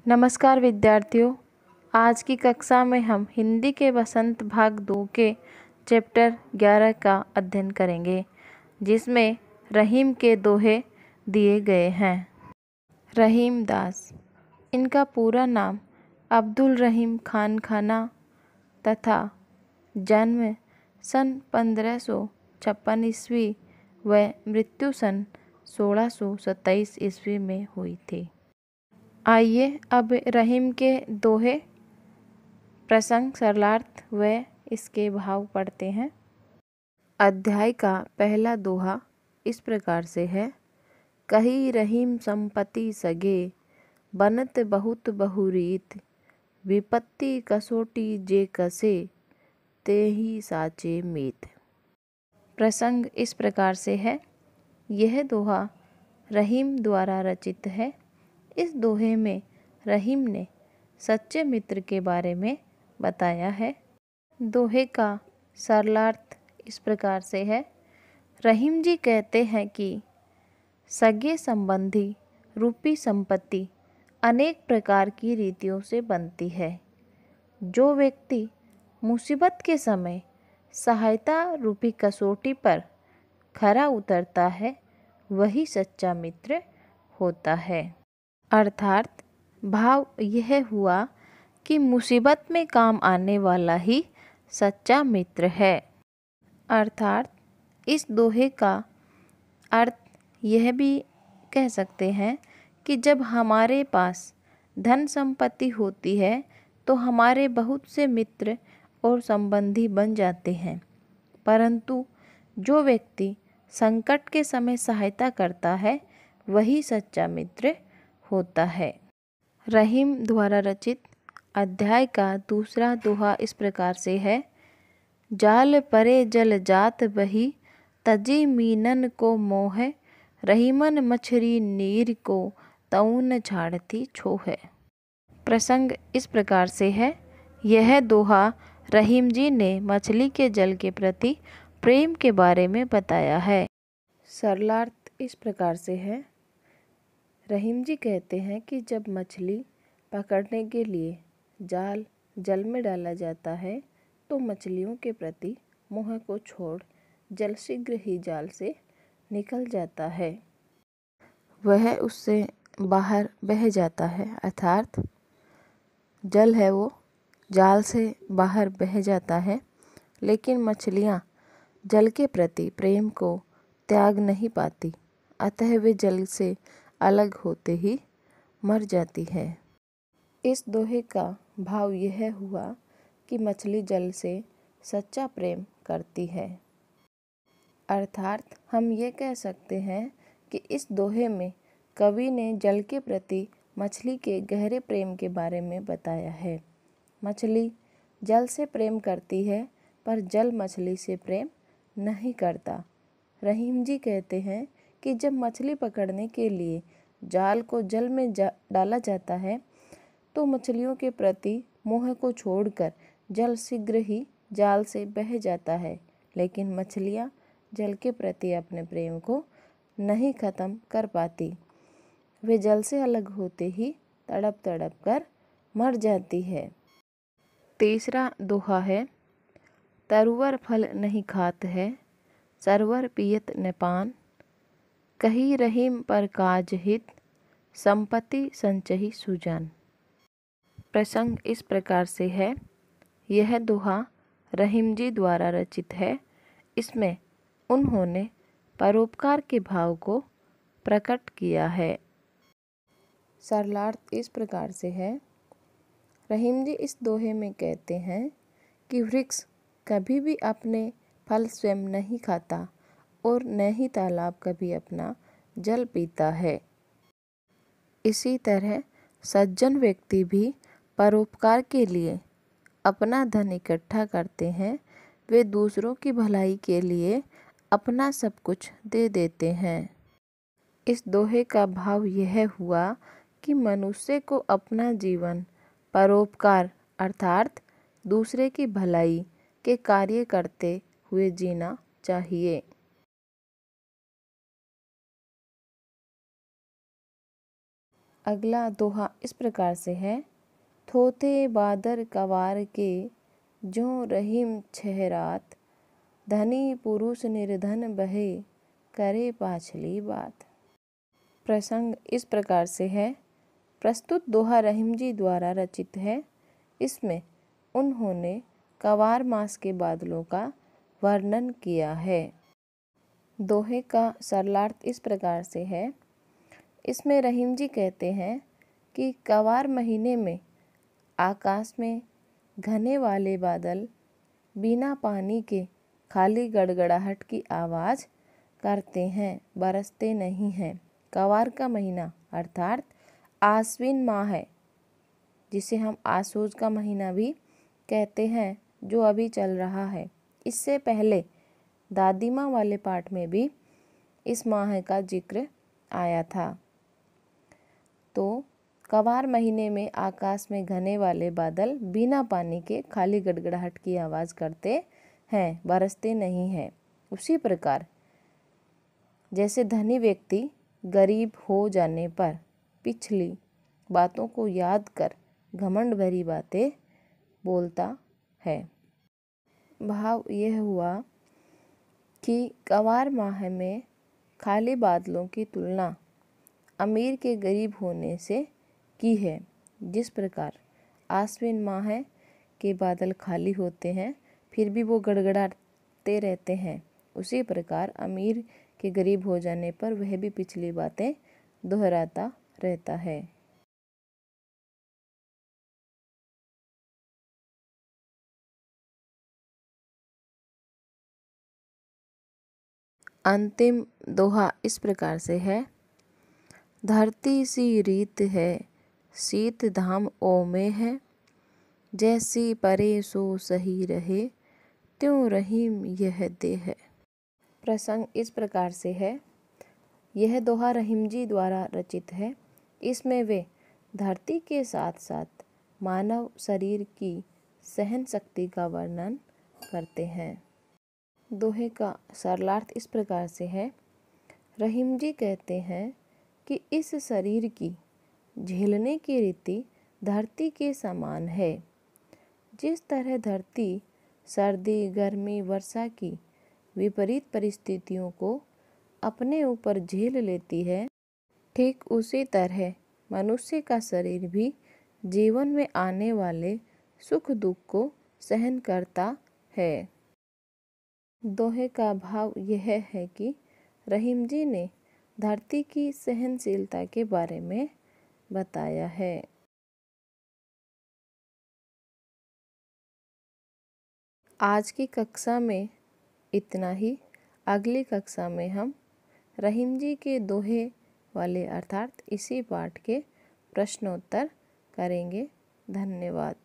नमस्कार विद्यार्थियों। आज की कक्षा में हम हिंदी के वसंत भाग 2 के चैप्टर 11 का अध्ययन करेंगे, जिसमें रहीम के दोहे दिए गए हैं। रहीम दास, इनका पूरा नाम अब्दुल रहीम खान खाना तथा जन्म सन 1556 ईस्वी व मृत्यु सन 1627 ईस्वी में हुई थी। आइए अब रहीम के दोहे, प्रसंग, सरलार्थ व इसके भाव पढ़ते हैं। अध्याय का पहला दोहा इस प्रकार से है। कही रहीम संपत्ति सगे, बनत बहुत बहुरीत, विपत्ति कसोटी जे कसे, तेहि साचे मीत। प्रसंग इस प्रकार से है। यह दोहा रहीम द्वारा रचित है। इस दोहे में रहीम ने सच्चे मित्र के बारे में बताया है। दोहे का सरलार्थ इस प्रकार से है। रहीम जी कहते हैं कि सगे संबंधी रूपी संपत्ति अनेक प्रकार की रीतियों से बनती है। जो व्यक्ति मुसीबत के समय सहायता रूपी कसौटी पर खरा उतरता है, वही सच्चा मित्र होता है। अर्थात भाव यह हुआ कि मुसीबत में काम आने वाला ही सच्चा मित्र है। अर्थात इस दोहे का अर्थ यह भी कह सकते हैं कि जब हमारे पास धन संपत्ति होती है तो हमारे बहुत से मित्र और संबंधी बन जाते हैं, परंतु जो व्यक्ति संकट के समय सहायता करता है, वही सच्चा मित्र होता है। रहीम द्वारा रचित अध्याय का दूसरा दोहा इस प्रकार से है। जाल परे जल जात बही, तजी मीनन को मोह, रहीमन मछरी नीर को, तऊन छाड़ती छोह। प्रसंग इस प्रकार से है। यह दोहा रहीम जी ने मछली के जल के प्रति प्रेम के बारे में बताया है। सरलार्थ इस प्रकार से है। रहीम जी कहते हैं कि जब मछली पकड़ने के लिए जाल जल में डाला जाता है तो मछलियों के प्रति मोह को छोड़ जल शीघ्र ही जाल से निकल जाता है, वह उससे बाहर बह जाता है। अर्थात जल है वो जाल से बाहर बह जाता है, लेकिन मछलियाँ जल के प्रति प्रेम को त्याग नहीं पाती, अतः वे जल से अलग होते ही मर जाती है। इस दोहे का भाव यह हुआ कि मछली जल से सच्चा प्रेम करती है। अर्थात हम ये कह सकते हैं कि इस दोहे में कवि ने जल के प्रति मछली के गहरे प्रेम के बारे में बताया है। मछली जल से प्रेम करती है, पर जल मछली से प्रेम नहीं करता। रहीम जी कहते हैं कि जब मछली पकड़ने के लिए जाल को जल में डाला जाता है तो मछलियों के प्रति मोह को छोड़कर जल शीघ्र ही जाल से बह जाता है, लेकिन मछलियाँ जल के प्रति अपने प्रेम को नहीं खत्म कर पाती। वे जल से अलग होते ही तड़प तड़प कर मर जाती है। तीसरा दोहा है। तरुवर फल नहीं खात है, सरवर पियत न पान, कही रहीम पर काज हित, संपत्ति संचही सुजान। प्रसंग इस प्रकार से है। यह दोहा रहीम जी द्वारा रचित है। इसमें उन्होंने परोपकार के भाव को प्रकट किया है। सरलार्थ इस प्रकार से है। रहीम जी इस दोहे में कहते हैं कि वृक्ष कभी भी अपने फल स्वयं नहीं खाता और न ही तालाब कभी अपना जल पीता है। इसी तरह सज्जन व्यक्ति भी परोपकार के लिए अपना धन इकट्ठा करते हैं। वे दूसरों की भलाई के लिए अपना सब कुछ दे देते हैं। इस दोहे का भाव यह हुआ कि मनुष्य को अपना जीवन परोपकार अर्थात दूसरे की भलाई के कार्य करते हुए जीना चाहिए। अगला दोहा इस प्रकार से है। थोथे बादर कवार के जो रहीम छहरात, धनी पुरुष निर्धन बहे करे पाछली बात। प्रसंग इस प्रकार से है। प्रस्तुत दोहा रहीम जी द्वारा रचित है। इसमें उन्होंने कवार मास के बादलों का वर्णन किया है। दोहे का सरलार्थ इस प्रकार से है। इसमें रहीम जी कहते हैं कि कवार महीने में आकाश में घने वाले बादल बिना पानी के खाली गड़गड़ाहट की आवाज़ करते हैं, बरसते नहीं हैं। कवार का महीना अर्थात आश्विन माह है, जिसे हम आसोज का महीना भी कहते हैं, जो अभी चल रहा है। इससे पहले दादी माँ वाले पाठ में भी इस माह का जिक्र आया था। तो कवार महीने में आकाश में घने वाले बादल बिना पानी के खाली गड़गड़ाहट की आवाज़ करते हैं, बरसते नहीं हैं। उसी प्रकार जैसे धनी व्यक्ति गरीब हो जाने पर पिछली बातों को याद कर घमंड भरी बातें बोलता है। भाव यह हुआ कि कवार माह में खाली बादलों की तुलना अमीर के गरीब होने से की है। जिस प्रकार आश्विन माह के बादल खाली होते हैं फिर भी वो गड़गड़ाते रहते हैं, उसी प्रकार अमीर के गरीब हो जाने पर वह भी पिछली बातें दोहराता रहता है। अंतिम दोहा इस प्रकार से है। धरती सी रीत है, शीत धाम ओमे है, जैसी परे सो सही रहे, त्यों रहीम यह दे है। प्रसंग इस प्रकार से है। यह दोहा रहीम जी द्वारा रचित है। इसमें वे धरती के साथ साथ मानव शरीर की सहन शक्ति का वर्णन करते हैं। दोहे का सरलार्थ इस प्रकार से है। रहीम जी कहते हैं कि इस शरीर की झेलने की रीति धरती के समान है। जिस तरह धरती सर्दी, गर्मी, वर्षा की विपरीत परिस्थितियों को अपने ऊपर झेल लेती है, ठीक उसी तरह मनुष्य का शरीर भी जीवन में आने वाले सुख दुख को सहन करता है। दोहे का भाव यह है कि रहीम जी ने धरती की सहनशीलता के बारे में बताया है। आज की कक्षा में इतना ही। अगली कक्षा में हम रहीम जी के दोहे वाले अर्थात इसी पाठ के प्रश्नोत्तर करेंगे। धन्यवाद।